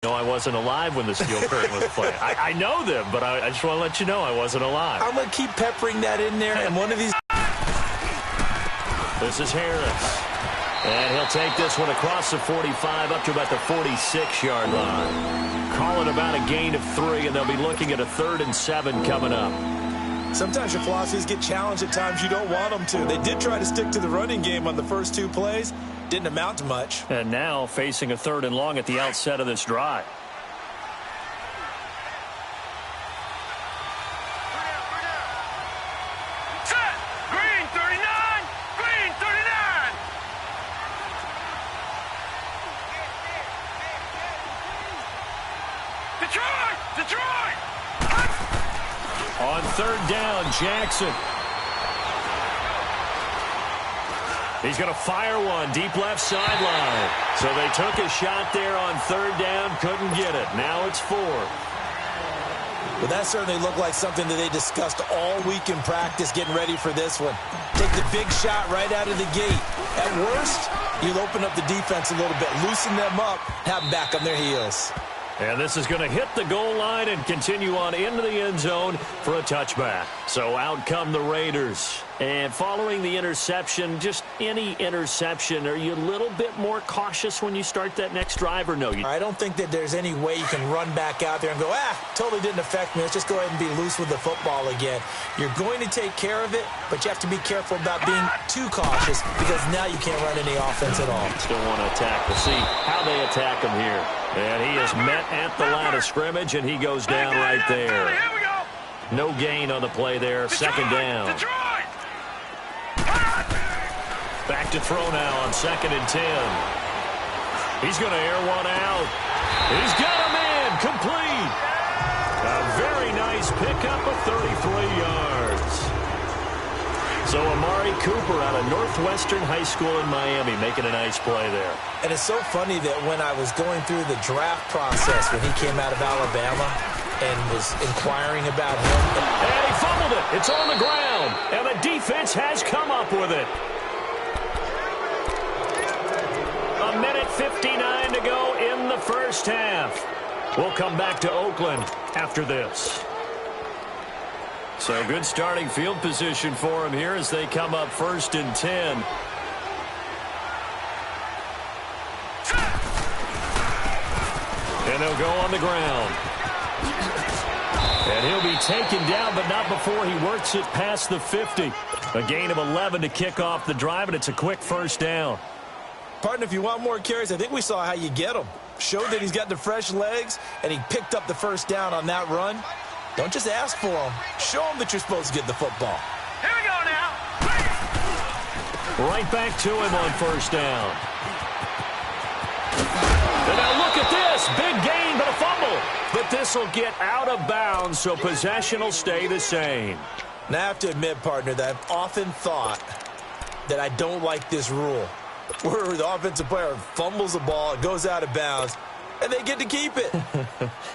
No, I wasn't alive when the steel curtain was playing. I know them, but I just want to let you know I wasn't alive. I'm going to keep peppering that in there, and one of these... This is Harris. And he'll take this one across the 45 up to about the 46-yard line. Call it about a gain of 3, and they'll be looking at a 3rd and 7 coming up. Sometimes your philosophies get challenged at times you don't want them to. They did try to stick to the running game on the first 2 plays. Didn't amount to much. And now facing a 3rd and long at the outset of this drive. Set! Green 39! Green 39! Detroit! Detroit! On 3rd down, Jackson. He's going to fire one deep left sideline. So they took a shot there on 3rd down, couldn't get it. Now it's 4. Well, that certainly looked like something that they discussed all week in practice getting ready for this one. Take the big shot right out of the gate. At worst, you'll open up the defense a little bit, loosen them up, have them back on their heels. And this is going to hit the goal line and continue on into the end zone for a touchback. So out come the Raiders. And following the interception, just any interception, are you a little bit more cautious when you start that next drive or no? I don't think that there's any way you can run back out there and go, totally didn't affect me. Let's just go ahead and be loose with the football again. You're going to take care of it, but you have to be careful about being too cautious because now you can't run any offense at all. Still want to attack. We'll see how they attack him here. And he is met at the line of scrimmage, and he goes down right there. No gain on the play there. 2nd down. Back to throw now on 2nd and 10. He's going to air one out. He's got him in. Complete. A very nice pickup of 33 yards. So Amari Cooper out of Northwestern High School in Miami making a nice play there. And it's so funny that when I was going through the draft process when he came out of Alabama and was inquiring about him. And he fumbled it. It's on the ground. And the defense has come up with it. 1:59 to go in the first half. We'll come back to Oakland after this. So good starting field position for him here as they come up 1st and 10. And they'll go on the ground. And he'll be taken down, but not before he works it past the 50. A gain of 11 to kick off the drive, and it's a quick 1st down. Partner, if you want more carries, I think we saw how you get them. Showed that he's got the fresh legs, and he picked up the 1st down on that run. Don't just ask for them. Show them that you're supposed to get the football. Here we go now. Right back to him on 1st down. And now look at this. Big gain, but a fumble. But this will get out of bounds, so possession will stay the same. Now, I have to admit, partner, that I've often thought that I don't like this rule, where the offensive player fumbles the ball, it goes out of bounds, and they get to keep it.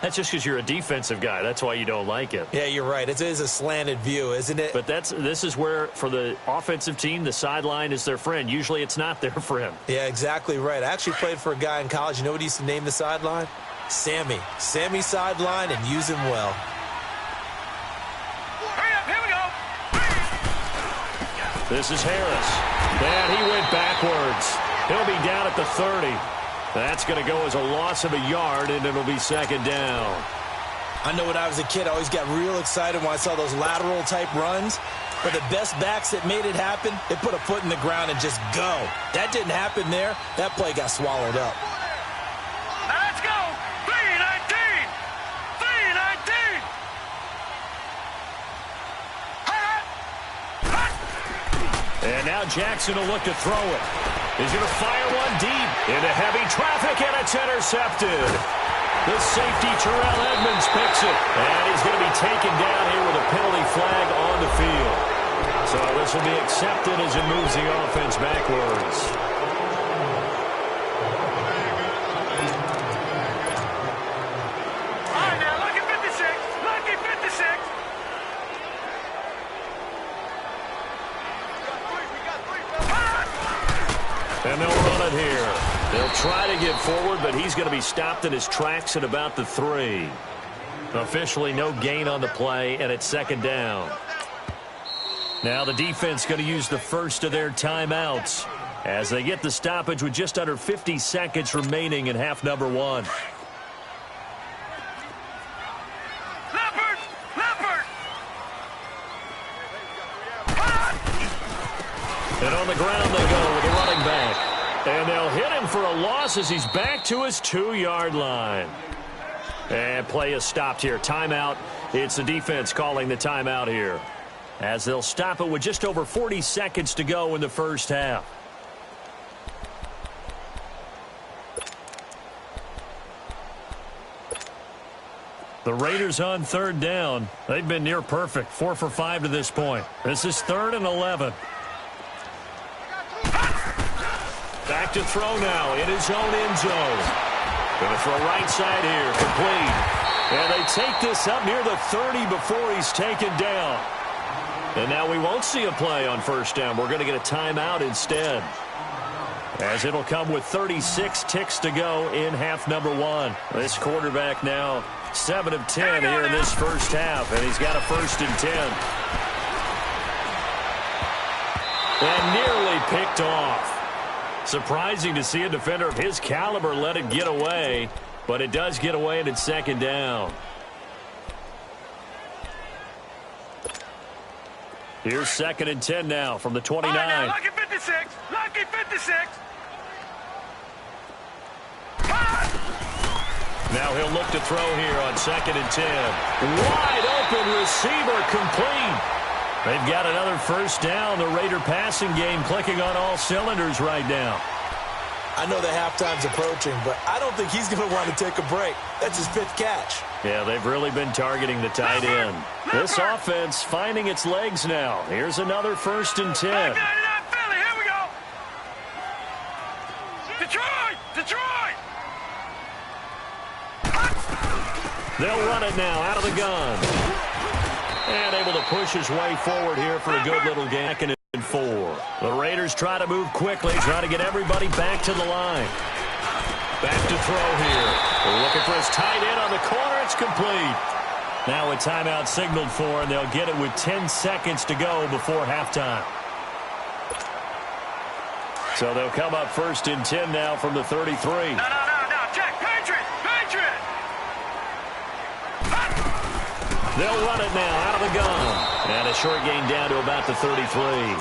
That's just because you're a defensive guy. That's why you don't like it. Yeah, you're right. It is a slanted view, isn't it? But this is where, for the offensive team, the sideline is their friend. Usually it's not their friend. Yeah, exactly right. I actually played for a guy in college. You know what he used to name the sideline? Sammy. Sammy sideline, and use him well. Hurry up, here we go. This is Harris. And he went backwards. He'll be down at the 30. That's going to go as a loss of a yard, and it'll be 2nd down. I know when I was a kid, I always got real excited when I saw those lateral-type runs. But the best backs that made it happen, they put a foot in the ground and just go. That didn't happen there. That play got swallowed up. Now let's go. 319. 319. And now Jackson will look to throw it. He's going to fire one deep into heavy traffic, and it's intercepted. The safety, Terrell Edmonds, picks it. And he's going to be taken down here with a penalty flag on the field. So this will be accepted as it moves the offense backwards. All right, now, lucky 56. Lucky 56. And they'll run it here. They'll try to get forward, but he's going to be stopped in his tracks at about the 3. Officially no gain on the play, and it's second down. Now the defense going to use the first of their timeouts as they get the stoppage with just under 50 seconds remaining in half number 1. And on the ground they go with the running back. And they'll hit him for a loss as he's back to his 2-yard line. And play is stopped here. Timeout. It's the defense calling the timeout here, as they'll stop it with just over 40 seconds to go in the first half. The Raiders on third down. They've been near perfect. 4 for 5 to this point. This is 3rd and 11. Back to throw now in his own end zone. Going to throw right side here. Complete. And they take this up near the 30 before he's taken down. And now we won't see a play on first down. We're going to get a timeout instead, as it'll come with 36 ticks to go in half number 1. This quarterback now 7 of 10 here in this first half, and he's got a 1st and 10. And nearly picked off. Surprising to see a defender of his caliber let it get away, but it does get away, and it's second down. Here's 2nd and 10 now from the 29. All right, now, lucky 56. Lucky 56. Now he'll look to throw here on 2nd and 10. Wide open receiver, complete. They've got another first down. The Raider passing game clicking on all cylinders right now. I know the halftime's approaching, but I don't think he's going to want to take a break. That's his 5th catch. Yeah, they've really been targeting the tight end. This offense finding its legs now. Here's another 1st and 10. Philly, here we go. Detroit! Detroit! They'll run it now out of the gun. And able to push his way forward here for a good little gain. 2nd and 4. The Raiders try to move quickly, try to get everybody back to the line. Back to throw here. They're looking for his tight end on the corner. It's complete. Now a timeout signaled for, and they'll get it with 10 seconds to go before halftime. So they'll come up 1st and 10 now from the 33. No. Check. Patriot! Patriot! They'll run it now out of the gun. And a short gain down to about the 33.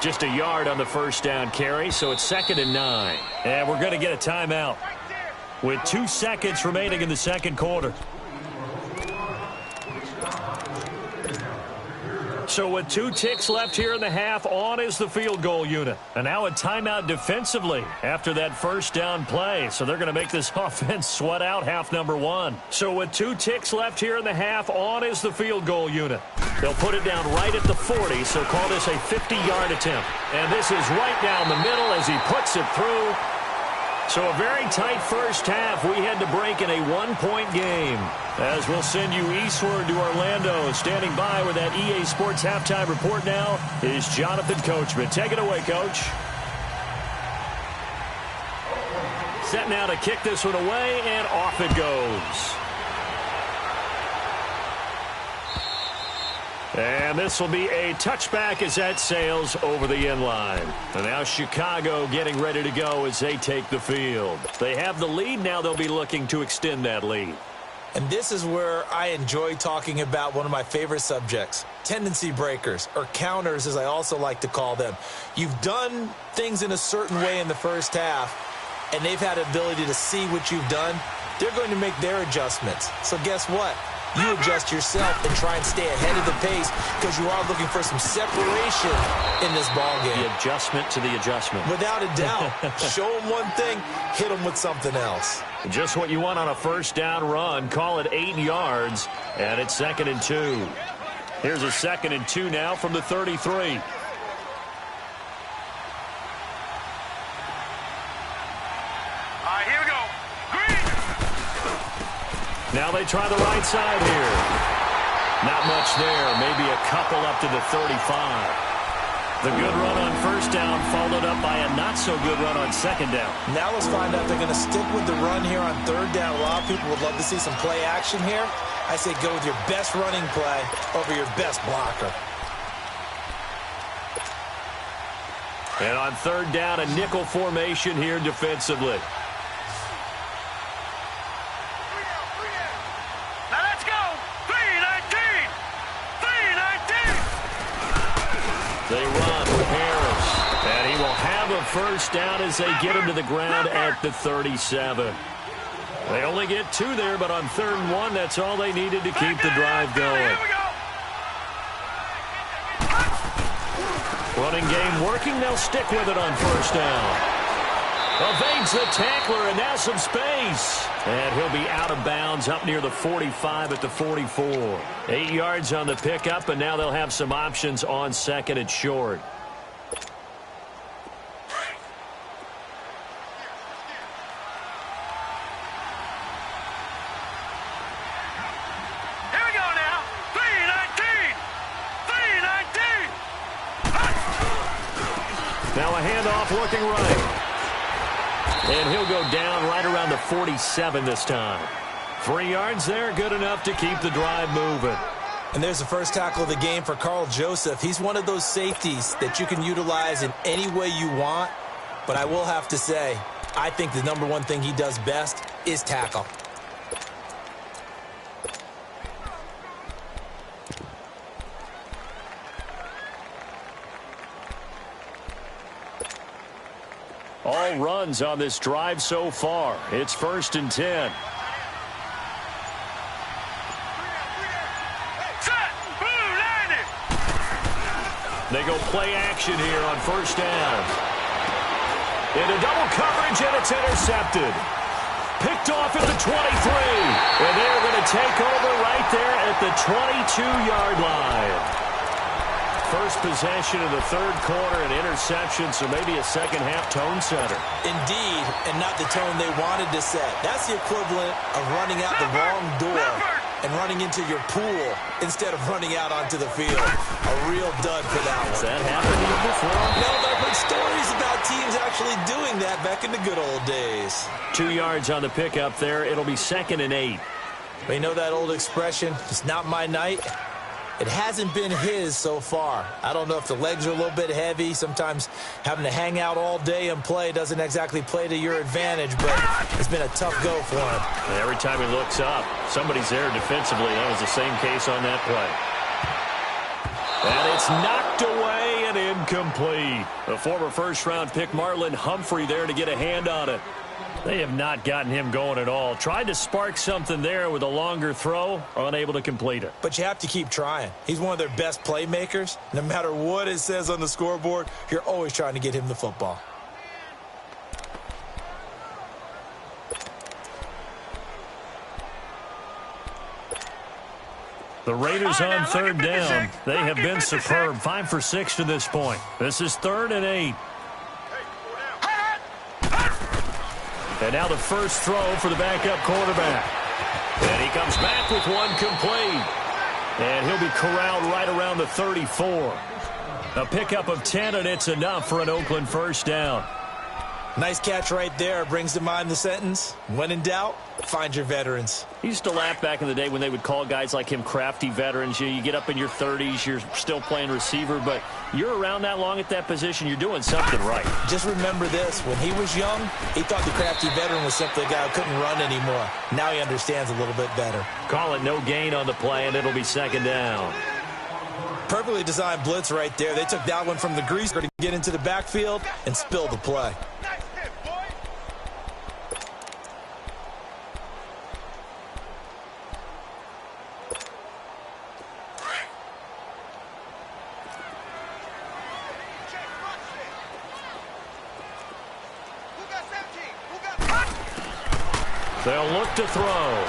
Just a yard on the first down carry, so it's 2nd and 9. And we're going to get a timeout with 2 seconds remaining in the second quarter. So with 2 ticks left here in the half, on is the field goal unit. And now a timeout defensively after that first down play. So they're going to make this offense sweat out half number 1. So with 2 ticks left here in the half, on is the field goal unit. They'll put it down right at the 40, so call this a 50-yard attempt. And this is right down the middle as he puts it through. So a very tight first half. We had to break in a 1-point game. As we'll send you eastward to Orlando. Standing by with that EA Sports halftime report now is Jonathan Coachman. Take it away, Coach. Set now to kick this one away, and off it goes. And this will be a touchback as that sails over the end line. And now Chicago getting ready to go as they take the field. They have the lead. Now they'll be looking to extend that lead. And this is where I enjoy talking about one of my favorite subjects, tendency breakers, or counters as I also like to call them. You've done things in a certain way in the first half, and they've had the ability to see what you've done. They're going to make their adjustments. So guess what? You adjust yourself and try and stay ahead of the pace because you are looking for some separation in this ball game. The adjustment to the adjustment. Without a doubt. Show them one thing, hit them with something else. Just what you want on a first down run. Call it 8 yards, and it's 2nd and 2. Here's a 2nd and 2 now from the 33. All right, here we go. Green. Now they try the right side here. Not much there. Maybe a couple up to the 35. The good run on first down followed up by a not-so-good run on second down. Now let's find out if they're going to stick with the run here on third down. A lot of people would love to see some play action here. I say go with your best running play over your best blocker. And on third down, a nickel formation here defensively. Now let's go. 3-19. 3-19. They run with Harris. And he will have a first down as they get him to the ground at the 37. They only get 2 there, but on 3rd and 1, that's all they needed to keep the drive going. Here we go. Running game working. They'll stick with it on first down. Evades the tackler, and now some space. And he'll be out of bounds up near the 45 at the 44. 8 yards on the pickup, and now they'll have some options on second and short. Here we go now. 3-19. 3-19. Now a handoff looking right. And he'll go down right around the 47 this time. 3 yards there, good enough to keep the drive moving. And there's the first tackle of the game for Carl Joseph. He's one of those safeties that you can utilize in any way you want. But I will have to say, I think the number one thing he does best is tackle. All runs on this drive so far. It's 1st and 10. Set. Blue 90. They go play action here on first down. Into double coverage, and it's intercepted. Picked off at the 23. And they're going to take over right there at the 22-yard line. First possession of the 3rd quarter, an interception, so maybe a second-half tone setter. Indeed, and not the tone they wanted to set. That's the equivalent of running out the wrong door and running into your pool instead of running out onto the field. A real dud for that one. Has that happened to you before? No, but I've heard stories about teams actually doing that back in the good old days. 2 yards on the pickup there. It'll be 2nd and 8. But you know that old expression, it's not my night? It hasn't been his so far. I don't know if the legs are a little bit heavy. Sometimes having to hang out all day and play doesn't exactly play to your advantage, but it's been a tough go for him. And every time he looks up, somebody's there defensively. That was the same case on that play. And it's knocked away and incomplete. The former first-round pick Marlon Humphrey there to get a hand on it. They have not gotten him going at all. Tried to spark something there with a longer throw, unable to complete it. But you have to keep trying. He's one of their best playmakers. No matter what it says on the scoreboard, you're always trying to get him the football. The Raiders on 3rd down. They have been superb. 5 for 6 to this point. This is 3rd and 8. And now the first throw for the backup quarterback. And he comes back with one complete. And he'll be corralled right around the 34. A pickup of 10, and it's enough for an Oakland first down. Nice catch right there. Brings to mind the sentence, when in doubt, find your veterans. He used to laugh back in the day when they would call guys like him crafty veterans. You get up in your 30s, you're still playing receiver, but you're around that long at that position, you're doing something right. Just remember this, when he was young, he thought the crafty veteran was simply a guy who couldn't run anymore. Now he understands a little bit better. Call it no gain on the play, and it'll be 2nd down. Perfectly designed blitz right there. They took that one from the greaser to get into the backfield and spill the play. They'll look to throw.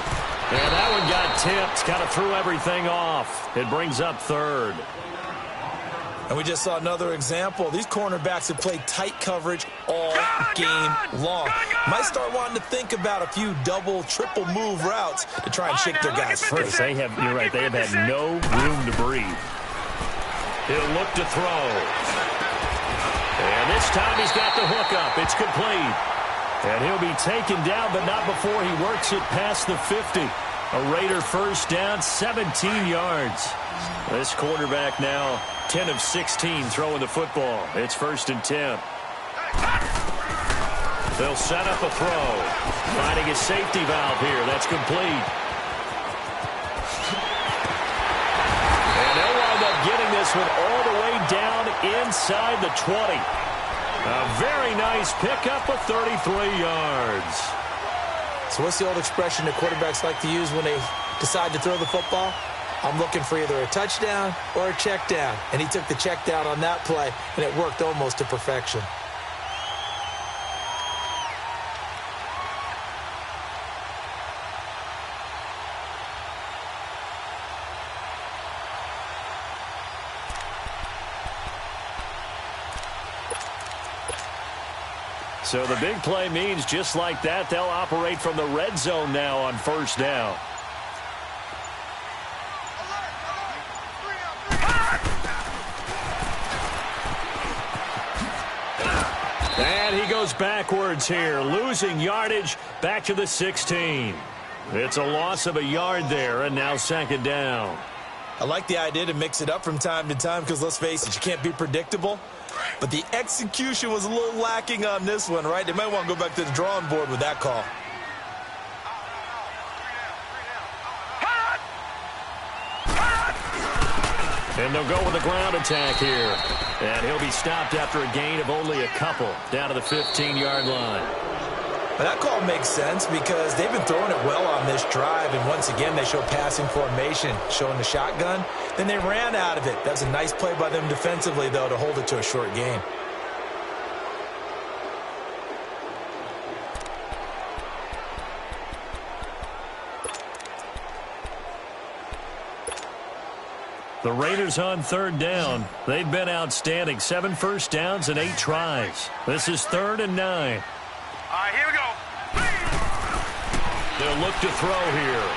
And that one got tipped. Kind of threw everything off. It brings up 3rd. And we just saw another example. These cornerbacks have played tight coverage all game long. Might start wanting to think about a few double, triple move routes to try and shake their guys free. You're right, they have had no room to breathe. He'll look to throw. This time he's got the hookup. It's complete. And he'll be taken down, but not before he works it past the 50. A Raider first down, 17 yards. This quarterback now 10 of 16 throwing the football. It's 1st and 10. They'll set up a throw. Finding a safety valve here. That's complete. And they'll wind up getting this one all the way down inside the 20. A very nice pickup of 33 yards. So what's the old expression that quarterbacks like to use when they decide to throw the football? I'm looking for either a touchdown or a check down. And he took the check down on that play, and it worked almost to perfection. So the big play means just like that, they'll operate from the red zone now on 1st down. And he goes backwards here, losing yardage back to the 16. It's a loss of a yard there, and now 2nd down. I like the idea to mix it up from time to time because, let's face it, you can't be predictable. But the execution was a little lacking on this one, right? They might want to go back to the drawing board with that call. And they'll go with a ground attack here. And he'll be stopped after a gain of only a couple down to the 15-yard line. But that call makes sense because they've been throwing it well on this drive, and once again they show passing formation, showing the shotgun. Then they ran out of it. That was a nice play by them defensively, though, to hold it to a short gain. The Raiders on 3rd down. They've been outstanding. 7 first downs and 8 tries. This is 3rd and 9. All right, here we go. They'll look to throw here.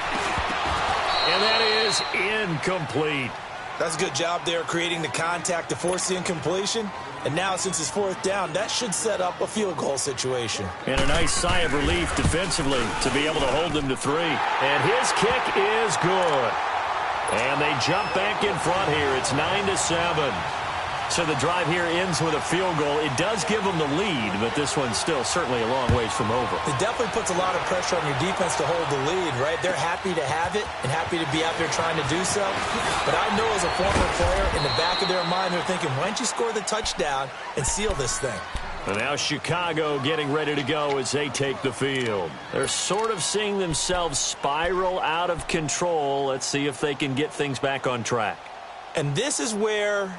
And that is incomplete. That's a good job there creating the contact to force the incompletion. And now, since it's 4th down, that should set up a field goal situation. And a nice sigh of relief defensively to be able to hold them to 3. And his kick is good. And they jump back in front here. It's 9-7. So the drive here ends with a field goal. It does give them the lead, but this one's still certainly a long ways from over. It definitely puts a lot of pressure on your defense to hold the lead, right? They're happy to have it and happy to be out there trying to do so. But I know as a former player, in the back of their mind, they're thinking, why don't you score the touchdown and seal this thing? And now Chicago getting ready to go as they take the field. They're sort of seeing themselves spiral out of control. Let's see if they can get things back on track. And this is where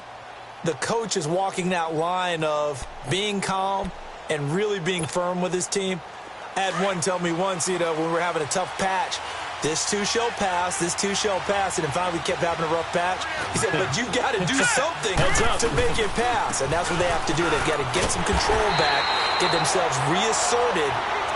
the coach is walking that line of being calm and really being firm with his team. I had one tell me once, when we were having a tough patch, this too shall pass, this too shall pass, and then finally we kept having a rough patch. He said, but you got to do something to make it pass, and that's what they have to do. They've got to get some control back, get themselves reasserted,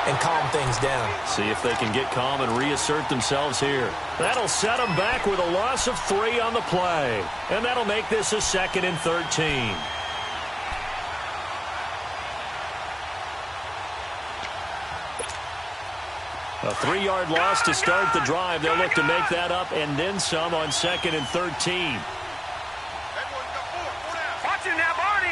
and calm things down. See if they can get calm and reassert themselves here. That'll set them back with a loss of 3 on the play, and that'll make this a 2nd and 13. A 3-yard loss to start the drive. They'll look to make that up and then some on 2nd and 13. Watch him now, Barney.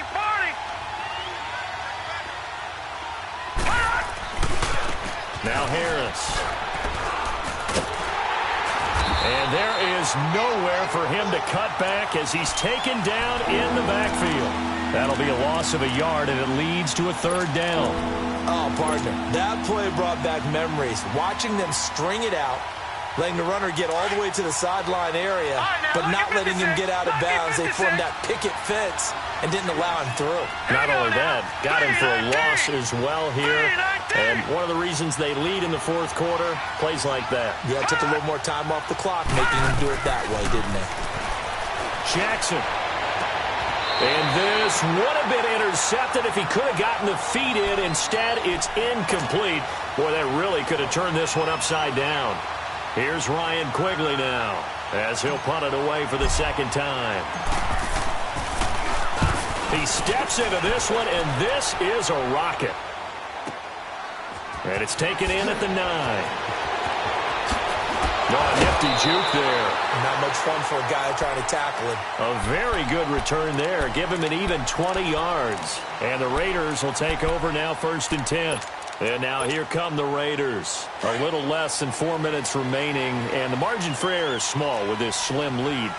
Now Harris. And there is nowhere for him to cut back as he's taken down in the backfield. That'll be a loss of a yard, and it leads to a 3rd down. Oh, partner, that play brought back memories. Watching them string it out, letting the runner get all the way to the sideline area, but not letting him get out of bounds. They formed that picket fence and didn't allow him through. Not only that, got him for a loss as well here. And one of the reasons they lead in the 4th quarter, plays like that. Yeah, it took a little more time off the clock, making him do it that way, didn't it? Jackson. And this would have been intercepted if he could have gotten the feet in. Instead, it's incomplete. Boy, that really could have turned this one upside down. Here's Ryan Quigley now as he'll punt it away for the 2nd time. He steps into this one, and this is a rocket. And it's taken in at the 9. No, a nifty juke there. Not much fun for a guy trying to tackle it. A very good return there. Give him an even 20 yards. And the Raiders will take over now, 1st and 10. And now here come the Raiders. A little less than 4 minutes remaining, and the margin for error is small with this slim lead.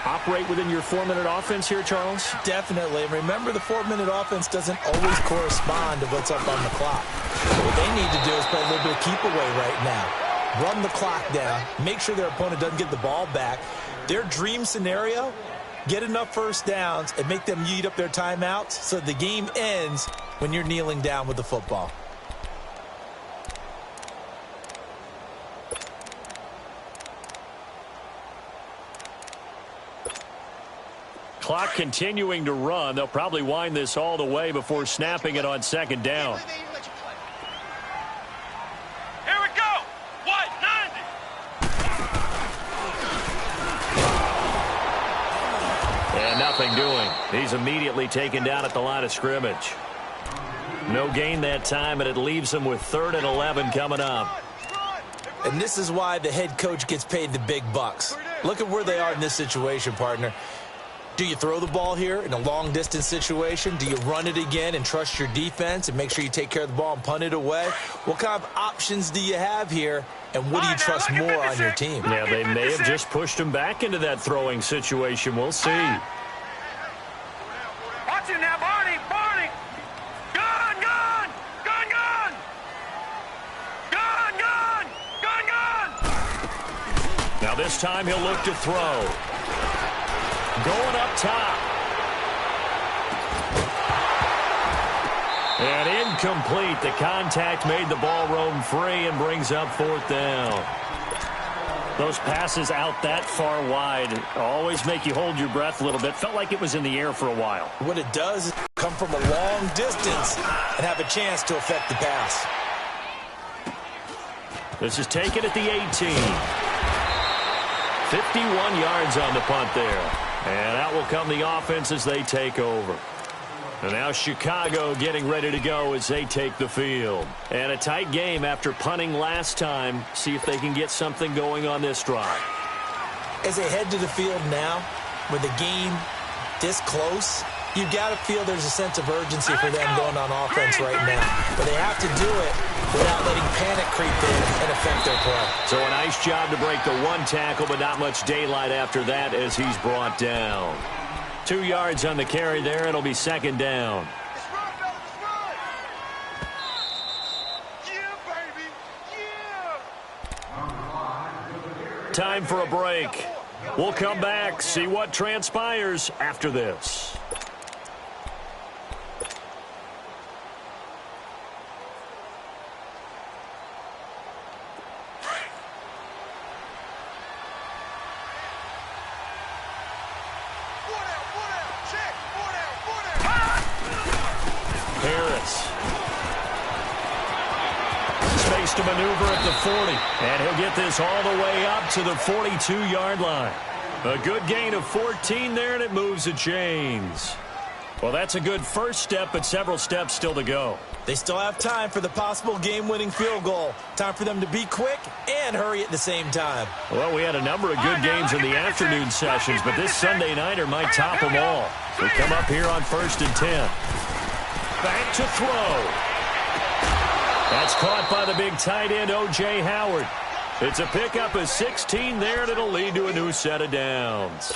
Operate within your 4-minute offense here, Charles? Definitely. And remember, the 4-minute offense doesn't always correspond to what's up on the clock. So what they need to do is play a little bit of keep away right now. Run the clock down. Make sure their opponent doesn't get the ball back. Their dream scenario, get enough first downs and make them eat up their timeouts so the game ends when you're kneeling down with the football. Clock continuing to run. They'll probably wind this all the way before snapping it on 2nd down. Here we go. What? 90. And nothing doing. He's immediately taken down at the line of scrimmage. No gain that time, and it leaves him with 3rd and 11 coming up. And this is why the head coach gets paid the big bucks. Look at where they are in this situation, partner. Do you throw the ball here in a long-distance situation? Do you run it again and trust your defense and make sure you take care of the ball and punt it away? What kind of options do you have here, and what do you trust more on your team? Yeah, they may have just pushed him back into that throwing situation. We'll see. Watch it now, Barney. Barney. Gun, gun. Gun, gun. Gun, gun. Gun, gun. Now this time he'll look to throw. Going up top. And incomplete. The contact made the ball roam free and brings up 4th down. Those passes out that far wide always make you hold your breath a little bit. Felt like it was in the air for a while. What it does is come from a long distance and have a chance to affect the pass. This is taken at the 18. 51 yards on the punt there. And out will come the offense as they take over. And now Chicago getting ready to go as they take the field. And a tight game after punting last time. See if they can get something going on this drive. As they head to the field now, with the game this close, you got to feel there's a sense of urgency for them going on offense right now. But they have to do it without letting panic creep in and affect their play. So a nice job to break the 1 tackle, but not much daylight after that as he's brought down. 2 yards on the carry there. It'll be 2nd down. Let's run, fellas. Let's run. Yeah, baby. Yeah. Time for a break. We'll come back, see what transpires after this. To maneuver at the 40, and he'll get this all the way up to the 42-yard line. A good gain of 14 there, and it moves the chains. Well, that's a good first step, but several steps still to go. They still have time for the possible game-winning field goal. Time for them to be quick and hurry at the same time. Well, we had a number of good games in the afternoon sessions, but this Sunday nighter might top them all. We come up here on 1st and 10. Back to throw. That's caught by the big tight end, O.J. Howard. It's a pickup of 16 there, and it'll lead to a new set of downs.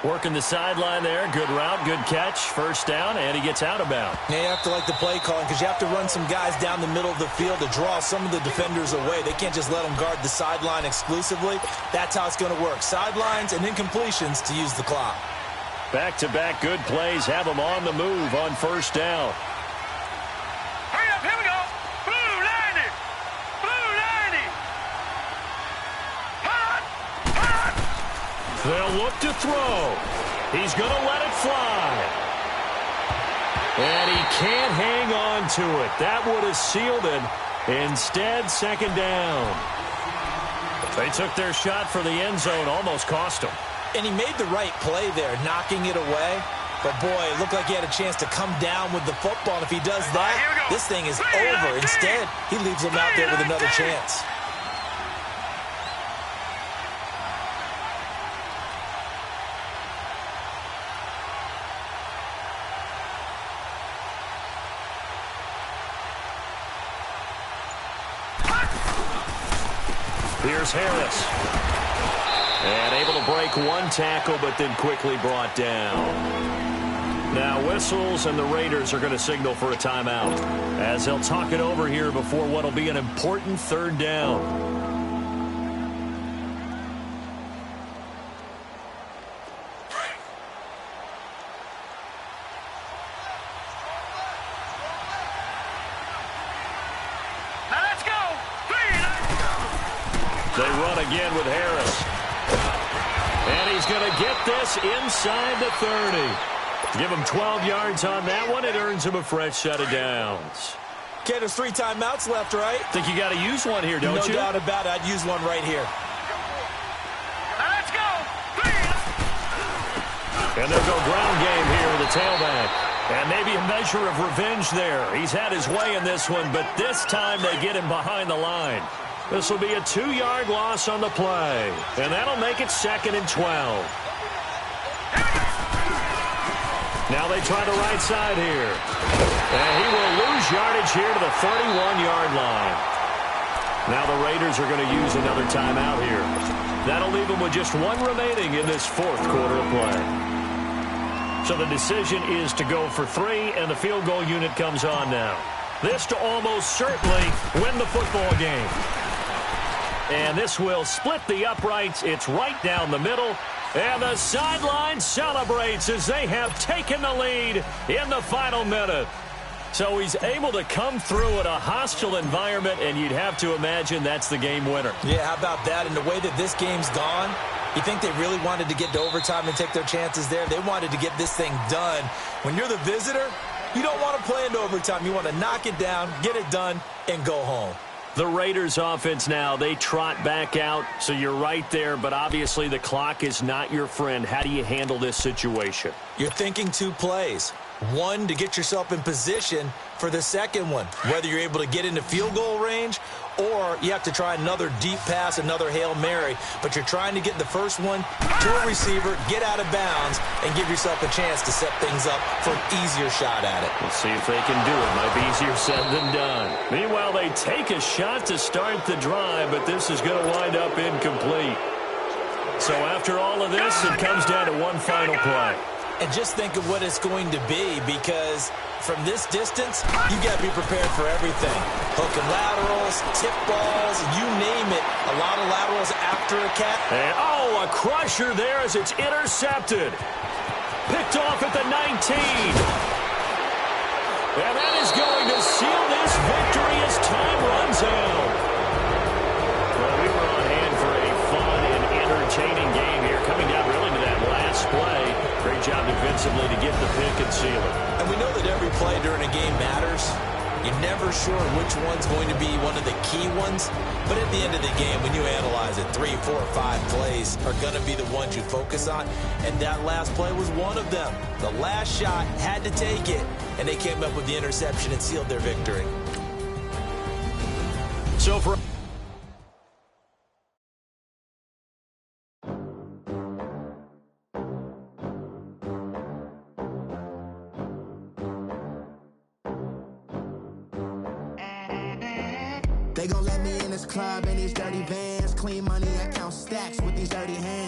Working the sideline there. Good route, good catch. 1st down, and he gets out of bounds. Yeah, you have to like the play calling because you have to run some guys down the middle of the field to draw some of the defenders away. They can't just let them guard the sideline exclusively. That's how it's going to work. Sidelines and incompletions to use the clock. Back-to-back good plays have them on the move on 1st down. Hurry up, here we go. Blue 90. Blue 90. Hot. Hot. They'll look to throw. He's going to let it fly. And he can't hang on to it. That would have sealed it. Instead, 2nd down. They took their shot for the end zone, almost cost them. And he made the right play there, knocking it away. But, boy, it looked like he had a chance to come down with the football. And if he does that, this thing is over. Instead, he leaves him out there with another chance. Here's Harris. And able to break one tackle, but then quickly brought down. Now whistles, and the Raiders are going to signal for a timeout, as they'll talk it over here before what will be an important third down. Now let's go. They run again with Harris. And he's going to get this inside the 30. Give him 12 yards on that one. It earns him a fresh set of downs. Okay, there's 3 timeouts left, right? Think you got to use one here, don't you? No doubt about it. I'd use one right here. Now let's go. And they'll go ground game here with the tailback. And maybe a measure of revenge there. He's had his way in this one, but this time they get him behind the line. This will be a 2-yard loss on the play. And that'll make it 2nd and 12. Now they try the right side here. And he will lose yardage here to the 31-yard line. Now the Raiders are going to use another timeout here. That'll leave them with just one remaining in this 4th quarter of play. So the decision is to go for 3, and the field goal unit comes on now. This to almost certainly win the football game. And this will split the uprights. It's right down the middle. And the sideline celebrates as they have taken the lead in the final minute. So he's able to come through in a hostile environment, and you'd have to imagine that's the game winner. Yeah, how about that? And the way that this game's gone, you think they really wanted to get to overtime and take their chances there? They wanted to get this thing done. When you're the visitor, you don't want to play into overtime. You want to knock it down, get it done, and go home. The Raiders offense now, they trot back out, so you're right there, but obviously the clock is not your friend. How do you handle this situation? You're thinking 2 plays. One, to get yourself in position for the second one, whether you're able to get into field goal range or you have to try another deep pass, another Hail Mary. But you're trying to get the first one to a receiver, get out of bounds, and give yourself a chance to set things up for an easier shot at it. We'll see if they can do it. Might be easier said than done. Meanwhile, they take a shot to start the drive, but this is going to wind up incomplete. So after all of this, it comes down to one final play. And just think of what it's going to be, because from this distance, you got to be prepared for everything. Hook and laterals, tip balls, you name it. A lot of laterals after a catch. And, a crusher there as it's intercepted. Picked off at the 19. And that is going to seal this victory as time runs out. Well, we were on hand for a fun and entertaining game here, coming down really to that last play. Great job defensively to get the pick and seal it. And we know that every play during a game matters. You're never sure which one's going to be one of the key ones. But at the end of the game, when you analyze it, 3, 4, 5 plays are going to be the ones you focus on. And that last play was one of them. The last shot had to take it, and they came up with the interception and sealed their victory. So for They gon' let me in this club in these dirty vans. Clean money, I count stacks with these dirty hands.